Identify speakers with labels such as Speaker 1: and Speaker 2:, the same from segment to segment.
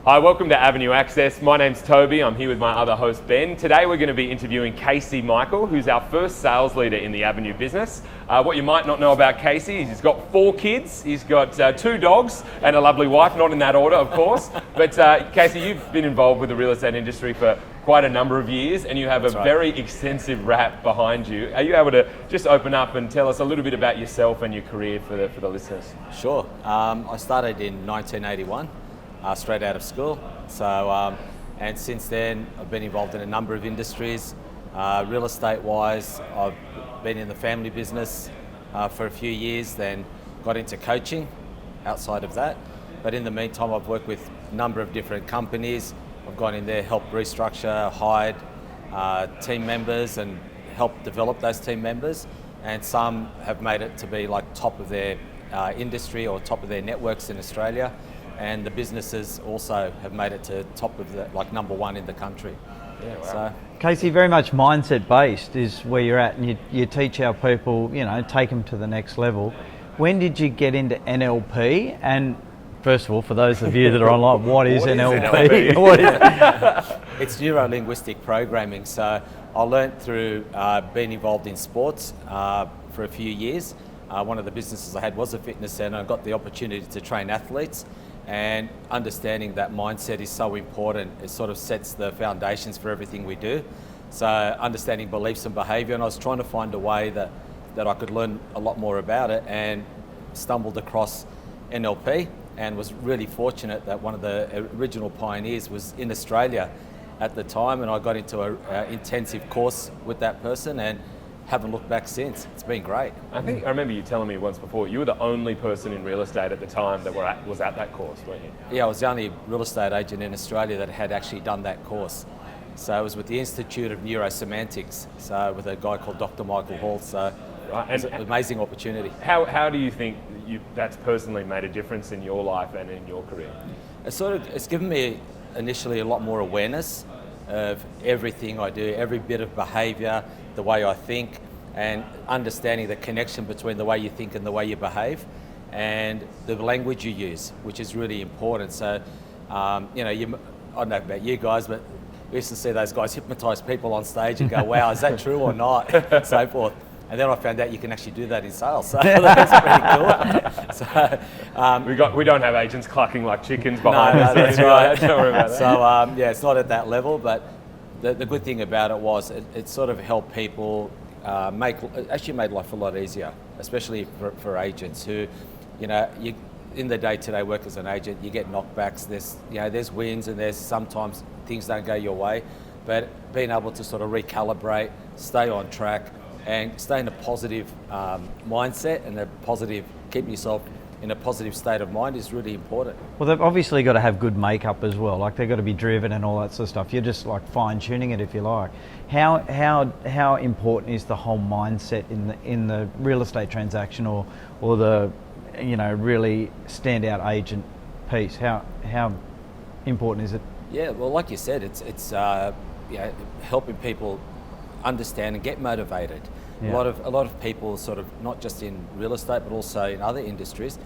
Speaker 1: Hi, welcome to Avnu Access. My name's Toby. I'm here with my other host, Ben. Today we're going to be interviewing Casey Mikhael, who's our first sales leader in the Avnu business. What you might not know about Casey is he's got 4 kids, he's got 2 dogs and a lovely wife, not in that order, of course. But Casey, you've been involved with the real estate industry for quite a number of years, and you have very extensive rap behind you. Are you able to just open up and tell us a little bit about yourself and your career for the listeners?
Speaker 2: Sure. I started in 1981. Straight out of school. So, and since then, I've been involved in a number of industries. Real estate-wise, I've been in the family business for a few years, then got into coaching outside of that. But in the meantime, I've worked with a number of different companies. I've gone in there, helped restructure, hired team members and helped develop those team members. And some have made it to be like top of their industry or top of their networks in Australia. And the businesses also have made it to top of the, like number 1 in the country.
Speaker 1: Yeah, wow.
Speaker 2: So,
Speaker 3: Casey, very much mindset based is where you're at, and you teach our people, take them to the next level. When did you get into NLP? And first of all, for those of you that are online, what is NLP? What is
Speaker 2: it's Neuro-Linguistic Programming. So I learnt through being involved in sports for a few years. One of the businesses I had was a fitness centre. I got the opportunity to train athletes. And understanding that mindset is so important. It sort of sets the foundations for everything we do. So understanding beliefs and behaviour, and I was trying to find a way that I could learn a lot more about it, and stumbled across NLP and was really fortunate that one of the original pioneers was in Australia at the time, and I got into an intensive course with that person and haven't looked back since. It's been great.
Speaker 1: I remember you telling me once before, you were the only person in real estate at the time that was at that course, weren't you?
Speaker 2: Yeah, I was the only real estate agent in Australia that had actually done that course. So it was with the Institute of Neurosemantics, so with a guy called Dr. Michael Hall. So
Speaker 1: right.
Speaker 2: It's an amazing opportunity.
Speaker 1: How do you think that's personally made a difference in your life and in your career?
Speaker 2: It's given me initially a lot more awareness of everything I do, every bit of behaviour, the way I think, and understanding the connection between the way you think and the way you behave, and the language you use, which is really important. So, I don't know about you guys, but we used to see those guys hypnotise people on stage and go, wow, is that true or not? So forth. And then I found out you can actually do that in sales, so that's pretty cool. So,
Speaker 1: we don't have agents clucking like chickens behind us.
Speaker 2: That's right.
Speaker 1: Don't worry about that.
Speaker 2: So it's not at that level, but the good thing about it was it sort of helped people actually made life a lot easier, especially for agents who, in the day-to-day work as an agent, you get knockbacks. There's wins and there's sometimes things don't go your way, but being able to sort of recalibrate, stay on track, and stay in a positive mindset and keep yourself in a positive state of mind is really important.
Speaker 3: Well, they've obviously got to have good makeup as well. Like, they've got to be driven and all that sort of stuff. You're just like fine-tuning it, if you like. How important is the whole mindset in the real estate transaction or the really standout agent piece? How important is it?
Speaker 2: Yeah, well, like you said, it's helping people understand and get motivated.
Speaker 3: Yeah.
Speaker 2: A lot of people sort of, not just in real estate but also in other industries,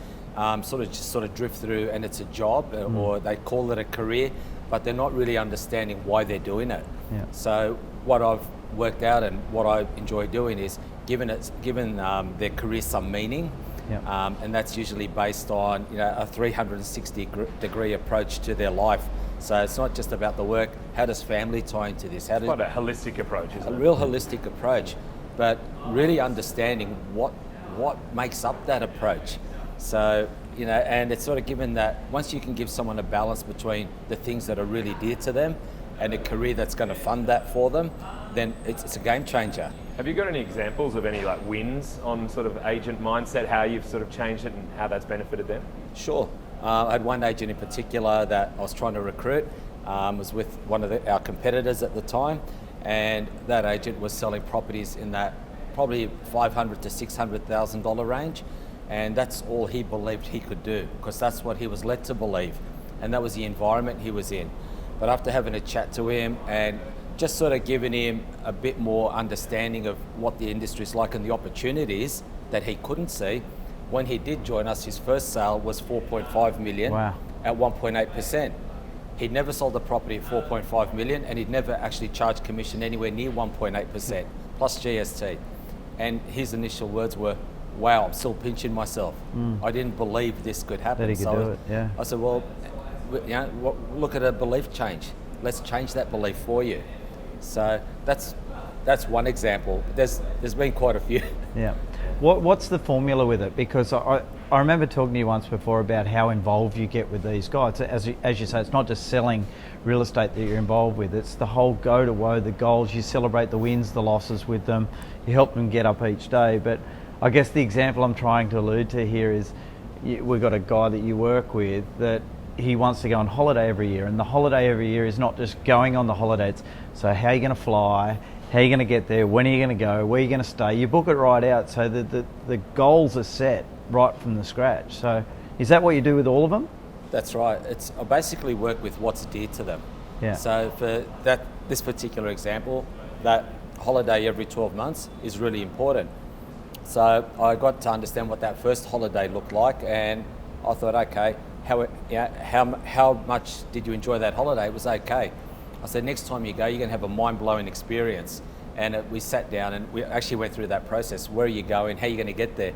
Speaker 2: sort of drift through, and it's a job or they call it a career, but they're not really understanding why they're doing it.
Speaker 3: Yeah.
Speaker 2: So what I've worked out and what I enjoy doing is given their career some meaning.
Speaker 3: Yeah.
Speaker 2: And that's usually based on a 360-degree approach to their life. So it's not just about the work. How does family tie into this?
Speaker 1: Quite a holistic approach, isn't it?
Speaker 2: A real holistic approach, but really understanding what makes up that approach. So, and it's sort of given that once you can give someone a balance between the things that are really dear to them and a career that's going to fund that for them, then it's a game changer.
Speaker 1: Have you got any examples of any wins on sort of agent mindset, how you've sort of changed it and how that's benefited them?
Speaker 2: Sure. I had one agent in particular that I was trying to recruit, was with one of our competitors at the time, and that agent was selling properties in that probably $500,000 to $600,000 range, and that's all he believed he could do, because that's what he was led to believe, and that was the environment he was in. But after having a chat to him and just sort of giving him a bit more understanding of what the industry is like and the opportunities that he couldn't see, when he did join us, his first sale was $4.5 million.
Speaker 3: Wow.
Speaker 2: At 1.8%. He'd never sold a property at 4.5 million, and he'd never actually charged commission anywhere near 1.8% plus GST. And his initial words were, "Wow, I'm still pinching myself. I didn't believe this could happen."
Speaker 3: That he could do it, yeah.
Speaker 2: I said, "Well, look at a belief change. Let's change that belief for you." So that's one example. There's been quite a few.
Speaker 3: Yeah. What's the formula with it? Because I remember talking to you once before about how involved you get with these guys. As you say, it's not just selling real estate that you're involved with. It's the whole go to woe, the goals. You celebrate the wins, the losses with them. You help them get up each day. But I guess the example I'm trying to allude to here is we've got a guy that you work with that he wants to go on holiday every year, and the holiday every year is not just going on the holiday. It's, so how are you going to fly? How are you going to get there? When are you going to go? Where are you going to stay? You book it right out so that the goals are set right from the scratch. So is that what you do with all of them?
Speaker 2: That's right. I basically work with what's dear to them.
Speaker 3: Yeah.
Speaker 2: So for this particular example, that holiday every 12 months is really important. So I got to understand what that first holiday looked like, and I thought, okay, how much did you enjoy that holiday? It was okay. I said, next time you go, you're going to have a mind-blowing experience. And we sat down and we actually went through that process. Where are you going? How are you going to get there?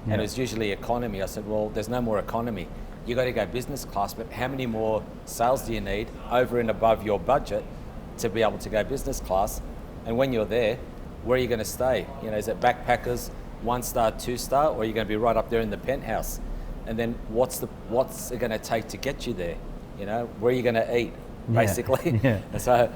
Speaker 3: Yeah.
Speaker 2: And it was usually economy. I said, well, there's no more economy. You got to go business class, but how many more sales do you need over and above your budget to be able to go business class? And when you're there, where are you going to stay? Is it backpackers, 1-star, 2-star, or are you going to be right up there in the penthouse? And then what's it going to take to get you there? Where are you going to eat, basically?
Speaker 3: Yeah.
Speaker 2: And so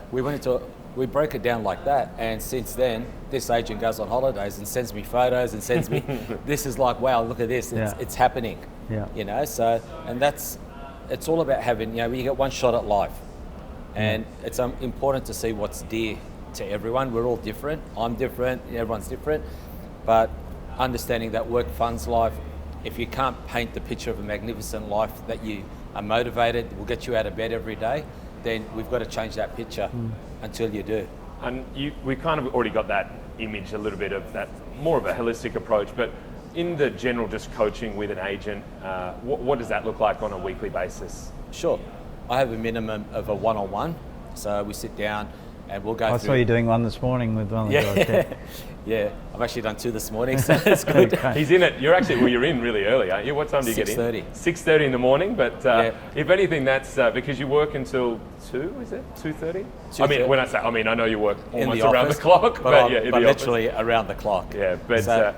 Speaker 2: we broke it down like that. And since then, this agent goes on holidays and sends me photos and sends me, this is like, wow, look at this, it's happening.
Speaker 3: Yeah.
Speaker 2: So, and it's all about having, you get one shot at life. And it's important to see what's dear to everyone. We're all different. I'm different, everyone's different. But understanding that work funds life, if you can't paint the picture of a magnificent life that you are motivated, will get you out of bed every day, then we've got to change that picture until you do.
Speaker 1: And we kind of already got that image, a little bit of that, more of a holistic approach, but in the general just coaching with an agent, what does that look like on a weekly basis?
Speaker 2: Sure. I have a minimum of a one-on-one. So we sit down and we'll go through.
Speaker 3: I saw you doing one this morning with one of the guys.
Speaker 2: Yeah, I've actually done 2 this morning, so it's good.
Speaker 3: Okay.
Speaker 1: He's in it. You're in really early, aren't you? What time do you get in?
Speaker 2: 6:30.
Speaker 1: 6:30 in the morning, but if anything, that's because you work until 2, is it? 2:30? I mean, I know you work almost around the clock, but
Speaker 2: literally around the clock.
Speaker 1: Yeah, but
Speaker 2: so,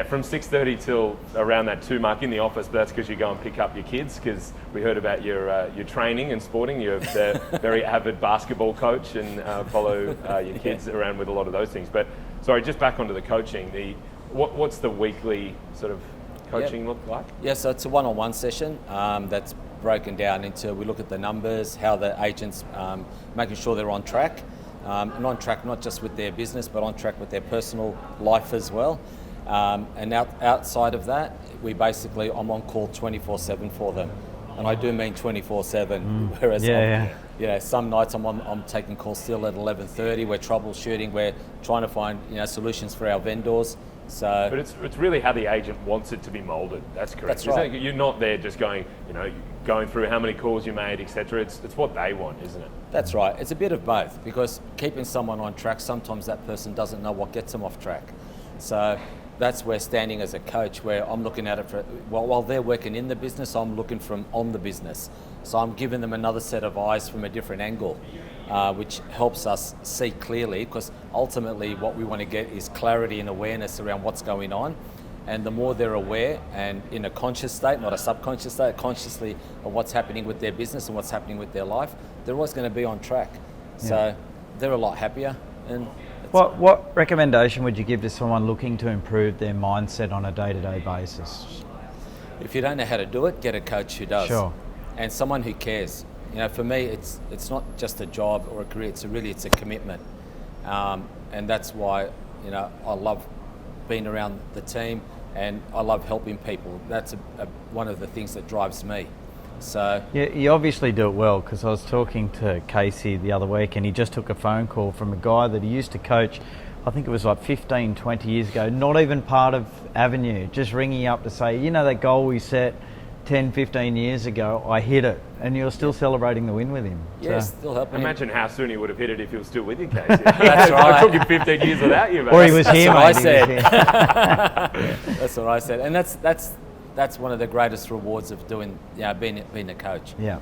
Speaker 1: from 6:30 till around that 2 mark in the office, but that's because you go and pick up your kids, because we heard about your training and sporting. You're the very avid basketball coach and follow your kids around with a lot of those things. But sorry, just back onto the coaching. What's the weekly sort of coaching look like?
Speaker 2: Yeah, so it's a one-on-one session that's broken down into, we look at the numbers, how the agents, making sure they're on track. And on track not just with their business, but on track with their personal life as well. And outside of that, I'm on call 24/7 for them. And I do mean 24/7, whereas some nights I'm taking calls still at 11:30. We're troubleshooting. We're trying to find solutions for our vendors. So,
Speaker 1: but it's really how the agent wants it to be molded. That's correct.
Speaker 2: That's right.
Speaker 1: You're not there just going through how many calls you made, etc. It's what they want, isn't it?
Speaker 2: That's right. It's a bit of both, because keeping someone on track, sometimes that person doesn't know what gets them off track. So that's where standing as a coach, where I'm looking at it while they're working in the business, I'm looking from on the business. So I'm giving them another set of eyes from a different angle, which helps us see clearly, because ultimately what we want to get is clarity and awareness around what's going on. And the more they're aware and in a conscious state, not a subconscious state, consciously of what's happening with their business and what's happening with their life, they're always going to be on track. So they're a lot happier. And
Speaker 3: what recommendation would you give to someone looking to improve their mindset on a day-to-day basis?
Speaker 2: If you don't know how to do it, get a coach who does.
Speaker 3: Sure.
Speaker 2: And someone who cares. For me, it's not just a job or a career. It's a commitment, and that's why I love being around the team, and I love helping people. That's one of the things that drives me. So
Speaker 3: you obviously do it well, because I was talking to Casey the other week, and he just took a phone call from a guy that he used to coach. I think it was like 15, 20 years ago, not even part of Avnu, just ringing up to say, that goal we set, 10, 15 years ago, I hit it, and you're still celebrating the win with him.
Speaker 2: Yeah,
Speaker 3: So-
Speaker 2: still helping him.
Speaker 1: Imagine how soon he would have hit it if he was still with you, Casey.
Speaker 2: That's
Speaker 1: I
Speaker 2: right.
Speaker 1: took him 15 years without you, mate.
Speaker 3: Or he was here,
Speaker 2: what I
Speaker 3: mate. He was
Speaker 2: said.
Speaker 3: here.
Speaker 2: That's what I said, and that's one of the greatest rewards of doing, being a coach.
Speaker 3: Yeah.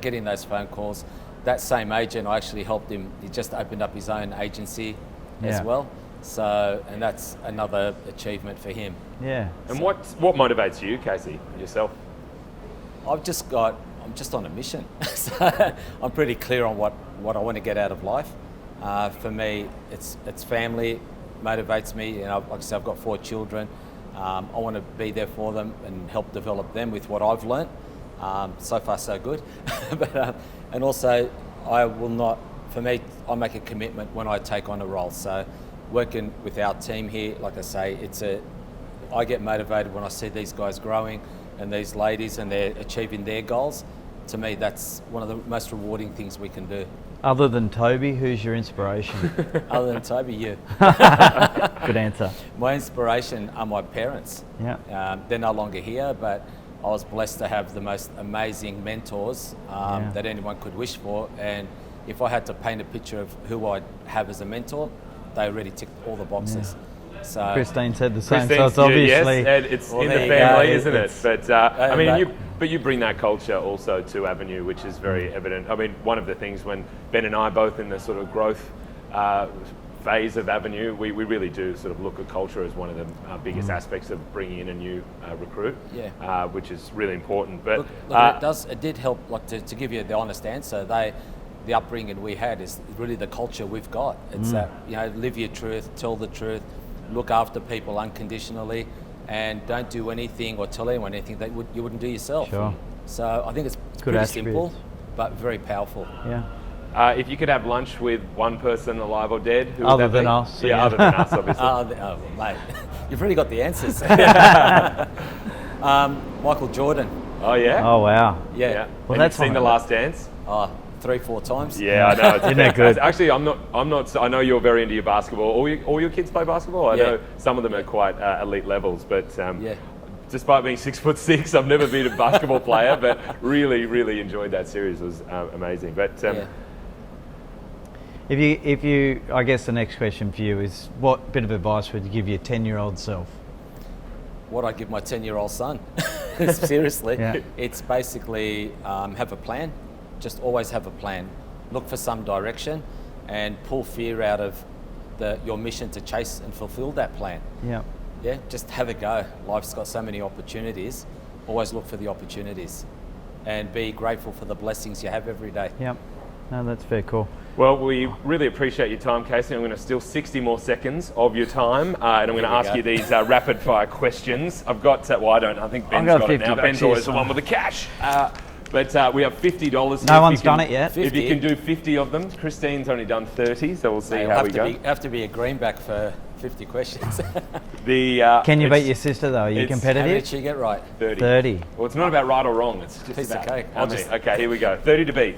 Speaker 2: Getting those phone calls. That same agent, I actually helped him. He just opened up his own agency as
Speaker 3: Yeah.
Speaker 2: well. So, and that's another achievement for him.
Speaker 3: Yeah.
Speaker 1: And what motivates you, Casey, yourself?
Speaker 2: I'm just on a mission. So I'm pretty clear on what I want to get out of life. For me, it's family motivates me. You know, like I said, I've got 4 children. I want to be there for them and help develop them with what I've learnt. So far, so good. But and also, I will not. For me, I make a commitment when I take on a role. So, working with our team here, like I say, I get motivated when I see these guys growing and these ladies and they're achieving their goals. To me, that's one of the most rewarding things we can do.
Speaker 3: Other than Toby, who's your inspiration?
Speaker 2: Other than Toby, you.
Speaker 3: Good answer.
Speaker 2: My inspiration are my parents.
Speaker 3: Yeah.
Speaker 2: They're no longer here, but I was blessed to have the most amazing mentors that anyone could wish for. And if I had to paint a picture of who I'd have as a mentor, they already ticked all the boxes. So
Speaker 3: Christine said the same, so
Speaker 1: Christine's
Speaker 3: it's obviously...
Speaker 1: yes, and it's
Speaker 2: Well,
Speaker 1: in
Speaker 2: there
Speaker 1: the
Speaker 2: you
Speaker 1: family,
Speaker 2: go.
Speaker 1: isn't it?
Speaker 2: It's-
Speaker 1: But you bring that culture also to Avnu, which is very evident. I mean, one of the things when Ben and I are both in the sort of growth phase of Avnu, we really do sort of look at culture as one of the biggest aspects of bringing in a new recruit, which is really important. But
Speaker 2: look, it did help. Like to give you the honest answer, the upbringing we had is really the culture we've got. It's that, live your truth, tell the truth, look after people unconditionally, and don't do anything or tell anyone anything that you wouldn't do yourself.
Speaker 3: Sure.
Speaker 2: So I think it's
Speaker 3: Good
Speaker 2: pretty simple,
Speaker 3: attributes.
Speaker 2: but very powerful.
Speaker 3: Yeah.
Speaker 1: if you could have lunch with one person, alive or dead, who would
Speaker 3: Other
Speaker 1: that
Speaker 3: than
Speaker 1: be?
Speaker 3: us,
Speaker 1: Yeah,
Speaker 3: yeah.
Speaker 1: other than us, obviously.
Speaker 2: Well, mate, you've really got the answers. Michael Jordan.
Speaker 1: Oh yeah.
Speaker 3: Oh, wow.
Speaker 2: Yeah.
Speaker 1: Yeah.
Speaker 3: Well,
Speaker 1: Have
Speaker 3: that's
Speaker 1: you seen
Speaker 3: one
Speaker 1: The
Speaker 3: of
Speaker 1: Last Dance?
Speaker 2: 3-4 times.
Speaker 1: Yeah, I know. It's
Speaker 3: Isn't that good?
Speaker 1: Actually, I'm not. I know you're very into your basketball. All your kids play basketball. I
Speaker 2: Yeah.
Speaker 1: know some of them are quite elite levels, but
Speaker 2: Yeah.
Speaker 1: despite being 6'6", I've never been a basketball player, but really enjoyed that series. It was amazing. But
Speaker 2: Yeah.
Speaker 3: If you, I guess the next question for you is, what bit of advice would you give your 10-year-old self?
Speaker 2: What I give my 10-year-old son. Seriously.
Speaker 3: Yeah.
Speaker 2: It's basically have a plan. Just always have a plan. Look for some direction and pull fear out of your mission to chase and fulfill that plan.
Speaker 3: Yeah.
Speaker 2: Yeah, just have a go. Life's got so many opportunities. Always look for the opportunities and be grateful for the blessings you have every day.
Speaker 3: Yep. No, that's very cool.
Speaker 1: well, we really appreciate your time, Casey. I'm going to steal 60 more seconds of your time, and I'm going to
Speaker 2: Here we
Speaker 1: ask
Speaker 2: go.
Speaker 1: you these rapid fire questions. I've got. I don't. I think Ben's
Speaker 3: got
Speaker 1: got it
Speaker 3: 50
Speaker 1: now.
Speaker 3: bucks
Speaker 1: Ben's
Speaker 3: here,
Speaker 1: always the
Speaker 3: so-
Speaker 1: one with the cash. But we have $50.
Speaker 3: No one's done it yet.
Speaker 1: If you
Speaker 2: 50?
Speaker 1: can do 50 of them, Christine's only done 30, so we'll see
Speaker 2: You'll
Speaker 1: how
Speaker 2: have
Speaker 1: we
Speaker 2: to
Speaker 1: go.
Speaker 2: have to be a greenback for 50 questions.
Speaker 3: Can you
Speaker 1: it's
Speaker 3: beat your sister though? Are you
Speaker 1: it's-
Speaker 2: How
Speaker 3: competitive?
Speaker 2: did she get right?
Speaker 1: 30.
Speaker 3: 30.
Speaker 1: Well, it's not about right or wrong. It's just
Speaker 2: Piece of
Speaker 1: about
Speaker 2: cake.
Speaker 1: how many.
Speaker 2: Just-
Speaker 1: Okay, here we go. 30 to beat.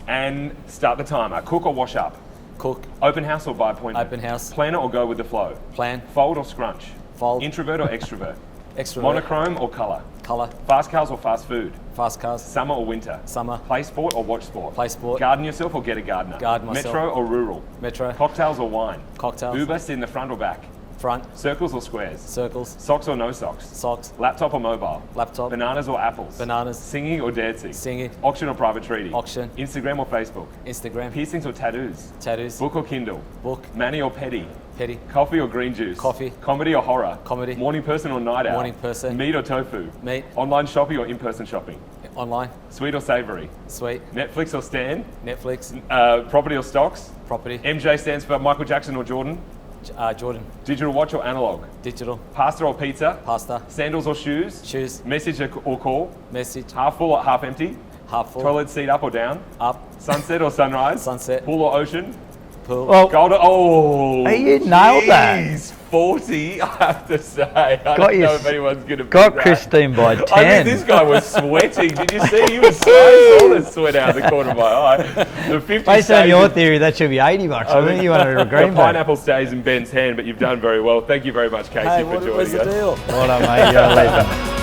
Speaker 1: And start the timer. Cook or wash up?
Speaker 2: Cook,
Speaker 1: Open house or by appointment?
Speaker 2: Open house.
Speaker 1: Planner or go with the flow?
Speaker 2: plan,
Speaker 1: Fold or scrunch?
Speaker 2: Fold.
Speaker 1: Introvert or extrovert?
Speaker 2: extrovert,
Speaker 1: Monochrome or colour?
Speaker 2: colour,
Speaker 1: Fast cars or fast food?
Speaker 2: fast cars,
Speaker 1: Summer or winter?
Speaker 2: summer,
Speaker 1: Play sport or watch sport?
Speaker 2: Play sport.
Speaker 1: Garden yourself or get a gardener?
Speaker 2: Garden myself.
Speaker 1: Metro or rural?
Speaker 2: metro,
Speaker 1: Cocktails or wine?
Speaker 2: cocktails,
Speaker 1: Uber, sit in the front or back?
Speaker 2: front,
Speaker 1: Circles or squares?
Speaker 2: circles,
Speaker 1: Socks or no socks?
Speaker 2: socks,
Speaker 1: Laptop or mobile?
Speaker 2: laptop,
Speaker 1: Bananas or apples?
Speaker 2: bananas,
Speaker 1: Singing or dancing?
Speaker 2: singing,
Speaker 1: Auction or private treaty?
Speaker 2: auction,
Speaker 1: Instagram or Facebook?
Speaker 2: Instagram,
Speaker 1: Piercings or tattoos?
Speaker 2: tattoos,
Speaker 1: Book or Kindle?
Speaker 2: book,
Speaker 1: Manny or petty?
Speaker 2: petty,
Speaker 1: Coffee or green juice?
Speaker 2: Coffee.
Speaker 1: Comedy or horror?
Speaker 2: Comedy.
Speaker 1: Morning person or night owl?
Speaker 2: Morning person.
Speaker 1: Meat or tofu?
Speaker 2: meat,
Speaker 1: Online shopping or in-person shopping?
Speaker 2: online,
Speaker 1: Sweet or savoury?
Speaker 2: sweet,
Speaker 1: Netflix or Stan?
Speaker 2: Netflix,
Speaker 1: Property or stocks?
Speaker 2: property,
Speaker 1: MJ stands for Michael Jackson or Jordan?
Speaker 2: Jordan,
Speaker 1: Digital watch or analog?
Speaker 2: digital,
Speaker 1: Pasta or pizza?
Speaker 2: pasta,
Speaker 1: Sandals or shoes?
Speaker 2: shoes,
Speaker 1: Message or call?
Speaker 2: message,
Speaker 1: Half full or half empty?
Speaker 2: half full,
Speaker 1: Toilet seat up or down?
Speaker 2: up,
Speaker 1: Sunset or sunrise?
Speaker 2: sunset,
Speaker 1: Pool or ocean?
Speaker 2: pool,
Speaker 3: Well,
Speaker 1: Gold or... Oh!
Speaker 3: Hey, you nailed that.
Speaker 1: Jeez, 40, I have to say. I
Speaker 3: Got
Speaker 1: don't
Speaker 3: you
Speaker 1: know
Speaker 3: s-
Speaker 1: if anyone's going to
Speaker 3: got Christine by 10.
Speaker 1: I mean, this guy was sweating. Did you see? He was I saw the sweat out of the corner of my eye. The 50
Speaker 3: Based on
Speaker 1: stays
Speaker 3: your
Speaker 1: in-
Speaker 3: theory, that should be $80. I think you wanted a
Speaker 1: the
Speaker 3: green bag.
Speaker 1: pineapple stays in Ben's hand, but you've done very well. Thank you very much, Casey,
Speaker 2: hey,
Speaker 1: for
Speaker 2: what's
Speaker 1: joining
Speaker 2: the
Speaker 1: us.
Speaker 2: deal?
Speaker 3: Well done, mate. You're a legend.